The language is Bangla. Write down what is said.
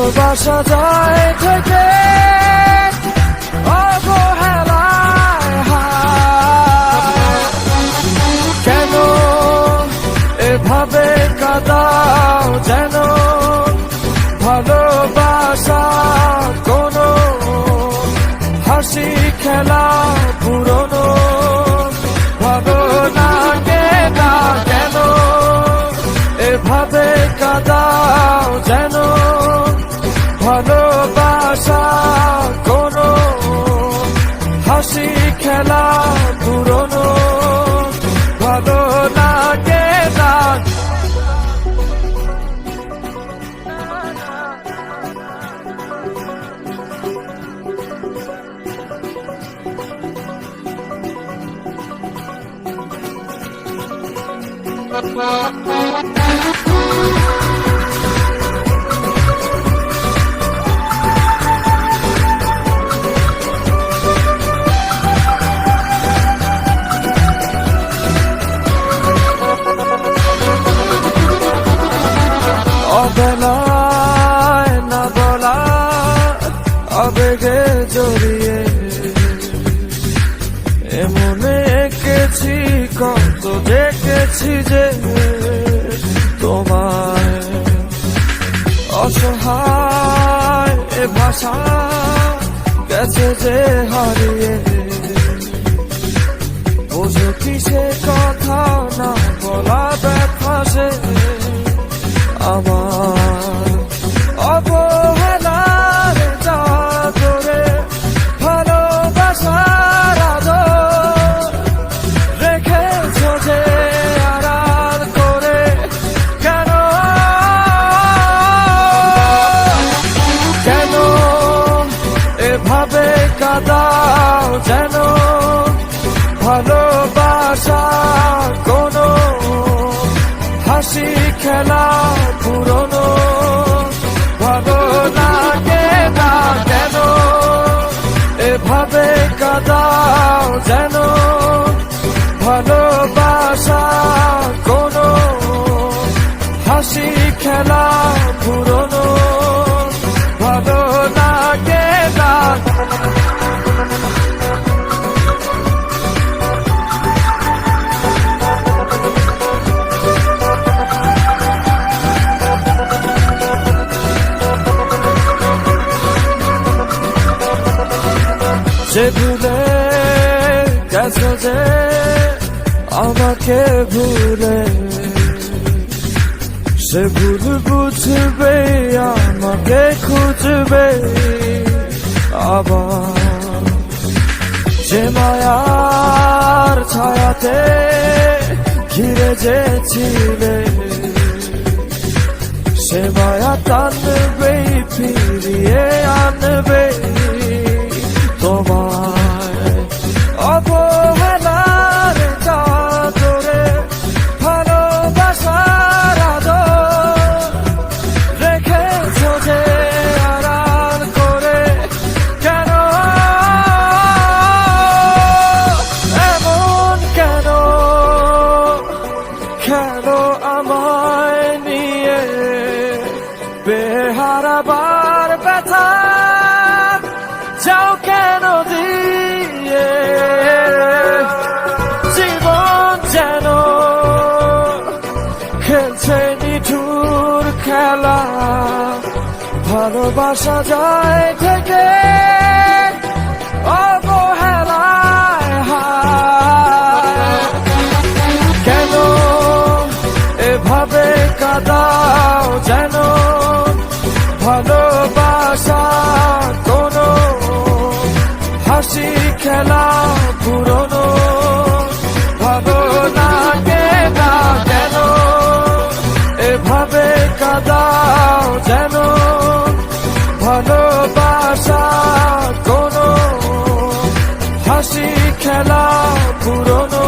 ভালোবাসা যায় থেকে অবহেলায় হায়। কেন এভাবে কাঁদাও যেন ভালোবাসা কোনো হাসি খেলা পুরনো ভালো লাগে না। কেন এভাবে কাঁদাও যেন ভালোবাসা কোনো হাসি খেলা পুরনো ভালো লাগে না। অবেলায় না বলা আবেগে জড়িয়ে এমনে এঁকেছি কত দেখেছি যে তোমায় অসহায় এ ভাষা গেছে যে হারিয়ে বোঝো কি সে কথা না বলা ব্যথা সে আমার অবহেলার চাদরে ভালোবাসার আদর রেখেছ যে আড়াল করে। কেন কেন এভাবে কাঁদাও যেন ভালোবাসা কোনো হাসি খেলা পুরনো ভালো লাগে না। কেন এভাবে কাঁদাও যেন ভালোবাসা কোনো হাসি খেলা পুরনো ভালো লাগে না। যে ভুলে গেছো যে আমাকে ভুলে সে ভুল বুঝবে আমাকে খুঁজবে আবার। যে মায়ার ছায়াতে ঘিরে যে ছিলে সে মায়া টানবে ফিরিয়ে আনবে তোমায় অবহেলার চাদরে ভালোবাসার আদর রেখেছ যে আড়াল করে। কেন এমন কেন কেন আমায় নিয়ে বেহারাবার ব্যথা যাও কেন দিয়ে জীবন যেন খেলছে নিঠুর খেলা ভালোবাসা যায় থেকে অবহেলায় হায়। কেন এভাবে কাঁদাও যেন ভালোবাসা কোনো হাসি খেলা পুরনো ভালো লাগে না। কেন এভাবে কাঁদাও যেন ভালোবাসা কোনো হাসি খেলা পুরনো